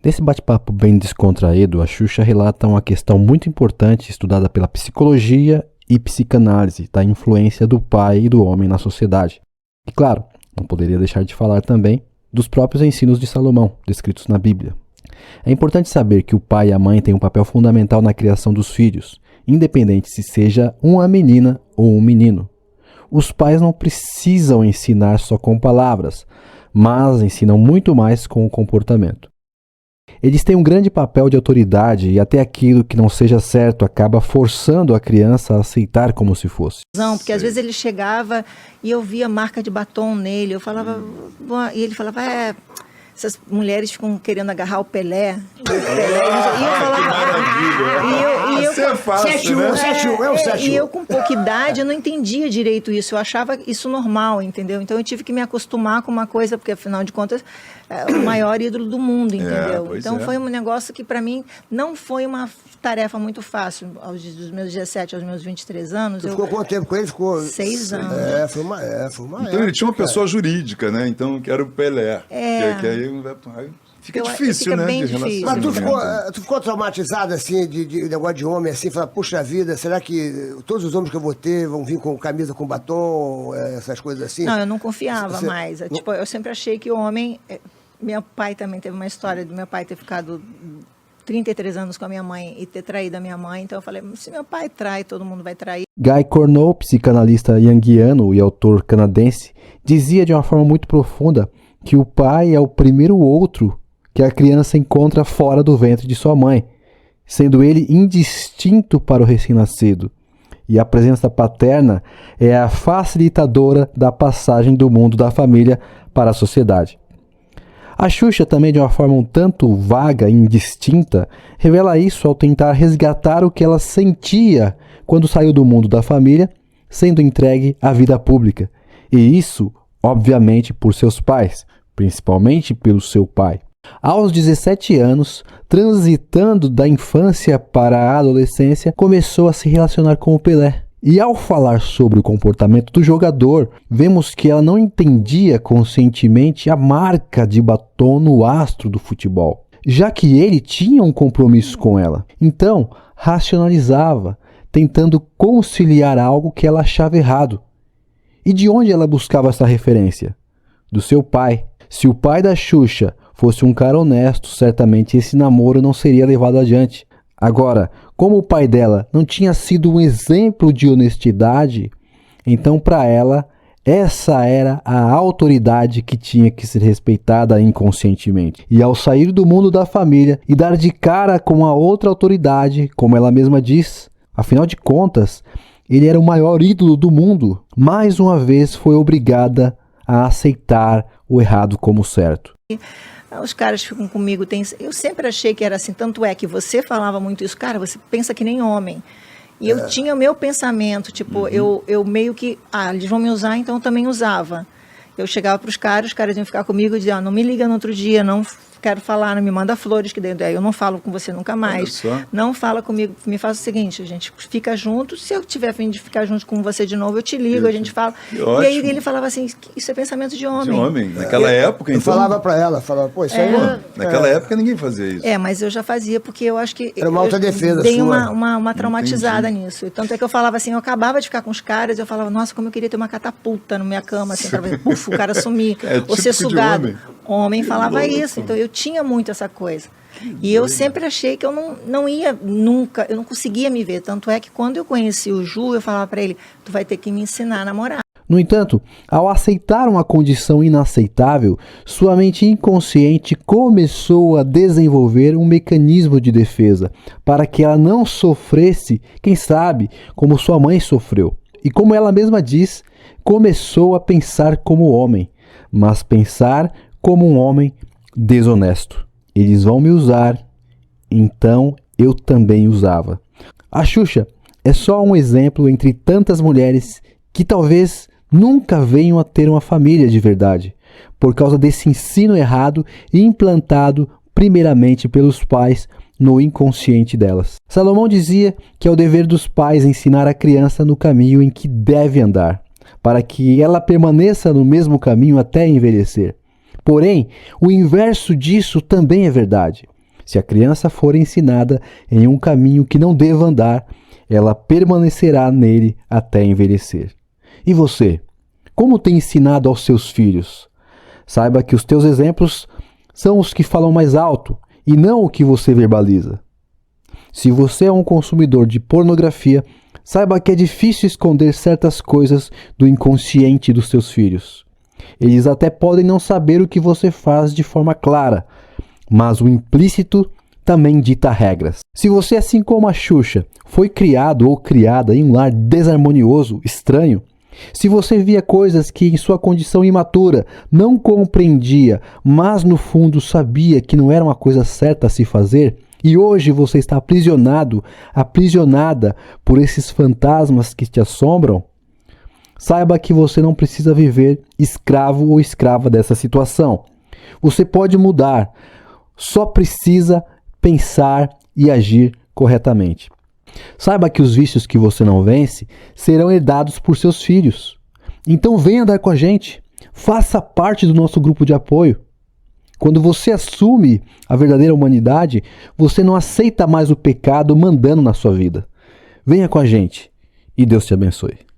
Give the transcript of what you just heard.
Nesse bate-papo bem descontraído, a Xuxa relata uma questão muito importante estudada pela psicologia e psicanálise da influência do pai e do homem na sociedade. E claro, não poderia deixar de falar também dos próprios ensinos de Salomão, descritos na Bíblia. É importante saber que o pai e a mãe têm um papel fundamental na criação dos filhos, independente se seja uma menina ou um menino. Os pais não precisam ensinar só com palavras, mas ensinam muito mais com o comportamento. Eles têm um grande papel de autoridade e até aquilo que não seja certo acaba forçando a criança a aceitar como se fosse. Não, porque às vezes ele chegava e eu via marca de batom nele, eu falava, e ele falava, essas mulheres ficam querendo agarrar o Pelé. E eu falava, Isso é fácil, né? 7-1. E eu com pouca idade, eu não entendia direito isso, eu achava isso normal, entendeu? Então eu tive que me acostumar com uma coisa, porque afinal de contas, é o maior ídolo do mundo, entendeu? Então foi um negócio que para mim não foi uma tarefa muito fácil. Dos meus 17 aos meus 23 anos. Ficou quanto tempo com ele? Ficou 6 anos. Foi uma Então ele tinha uma pessoa jurídica, né? Então que era o Pelé. Que aí fica difícil, né? Bem difícil. Mas tu ficou traumatizado, assim, de negócio de homem, assim, falar, puxa vida, será que todos os homens que eu vou ter vão vir com camisa com batom, essas coisas assim? Não, eu não confiava mais. Tipo, eu sempre achei que o homem... Meu pai também teve uma história do meu pai ter ficado 33 anos com a minha mãe e ter traído a minha mãe. Então eu falei, se meu pai trai, todo mundo vai trair. Guy Cornell, psicanalista junguiano e autor canadense, dizia de uma forma muito profunda que o pai é o primeiro outro que a criança encontra fora do ventre de sua mãe, sendo ele indistinto para o recém-nascido. E a presença paterna é a facilitadora da passagem do mundo da família para a sociedade. A Xuxa, também de uma forma um tanto vaga e indistinta, revela isso ao tentar resgatar o que ela sentia quando saiu do mundo da família, sendo entregue à vida pública. E isso, obviamente, por seus pais, principalmente pelo seu pai. Aos 17 anos, transitando da infância para a adolescência, começou a se relacionar com o Pelé. E ao falar sobre o comportamento do jogador, vemos que ela não entendia conscientemente a marca de batom no astro do futebol, já que ele tinha um compromisso com ela. Então, racionalizava, tentando conciliar algo que ela achava errado. E de onde ela buscava essa referência? Do seu pai. Se o pai da Xuxa fosse um cara honesto, certamente esse namoro não seria levado adiante. Agora, como o pai dela não tinha sido um exemplo de honestidade, então para ela, essa era a autoridade que tinha que ser respeitada inconscientemente. E ao sair do mundo da família e dar de cara com a outra autoridade, como ela mesma diz, afinal de contas, ele era o maior ídolo do mundo, mais uma vez foi obrigada a aceitar o errado como certo. Os caras ficam comigo, eu sempre achei que era assim, tanto é que você falava muito isso, cara, você pensa que nem homem. E eu tinha o meu pensamento, tipo, eu meio que, eles vão me usar, então eu também usava. Eu chegava para os caras iam ficar comigo e diziam, não me liga no outro dia, não quero falar, não me manda flores, que daí eu não falo com você nunca mais. Não fala comigo, me faz o seguinte, a gente fica junto, se eu tiver a fim de ficar junto com você de novo, eu te ligo, a gente fala. E aí ele falava assim, isso é pensamento de homem. De homem, naquela época, então... Eu falava para ela, pô, isso aí... Naquela época ninguém fazia isso. Mas eu já fazia, porque eu acho que... Era uma autodefesa dei sua. uma traumatizada nisso. E tanto é que eu falava assim, eu acabava de ficar com os caras, eu falava, nossa, como eu queria ter uma catapulta na minha cama, assim, pra ver, puf, o cara sumir, ou ser sugado. Homem falava isso, então eu tinha muito essa coisa. E eu sempre achei que eu não ia nunca, eu não conseguia me ver. Tanto é que quando eu conheci o Ju, eu falava para ele, tu vai ter que me ensinar a namorar. No entanto, ao aceitar uma condição inaceitável, sua mente inconsciente começou a desenvolver um mecanismo de defesa para que ela não sofresse, quem sabe, como sua mãe sofreu. E como ela mesma diz, começou a pensar como homem, mas pensar como um homem desonesto. Eles vão me usar, então eu também usava. A Xuxa é só um exemplo entre tantas mulheres que talvez nunca venham a ter uma família de verdade, por causa desse ensino errado implantado primeiramente pelos pais no inconsciente delas. Salomão dizia que é o dever dos pais ensinar a criança no caminho em que deve andar, para que ela permaneça no mesmo caminho até envelhecer. Porém, o inverso disso também é verdade. Se a criança for ensinada em um caminho que não deva andar, ela permanecerá nele até envelhecer. E você? Como tem ensinado aos seus filhos? Saiba que os teus exemplos são os que falam mais alto e não o que você verbaliza. Se você é um consumidor de pornografia, saiba que é difícil esconder certas coisas do inconsciente dos seus filhos. Eles até podem não saber o que você faz de forma clara, mas o implícito também dita regras. Se você, assim como a Xuxa, foi criado ou criada em um lar desarmonioso, estranho, se você via coisas que em sua condição imatura não compreendia, mas no fundo sabia que não era uma coisa certa a se fazer, e hoje você está aprisionada por esses fantasmas que te assombram, saiba que você não precisa viver escravo ou escrava dessa situação. Você pode mudar, só precisa pensar e agir corretamente. Saiba que os vícios que você não vence serão herdados por seus filhos. Então venha andar com a gente. Faça parte do nosso grupo de apoio. Quando você assume a verdadeira humanidade, você não aceita mais o pecado mandando na sua vida. Venha com a gente e Deus te abençoe.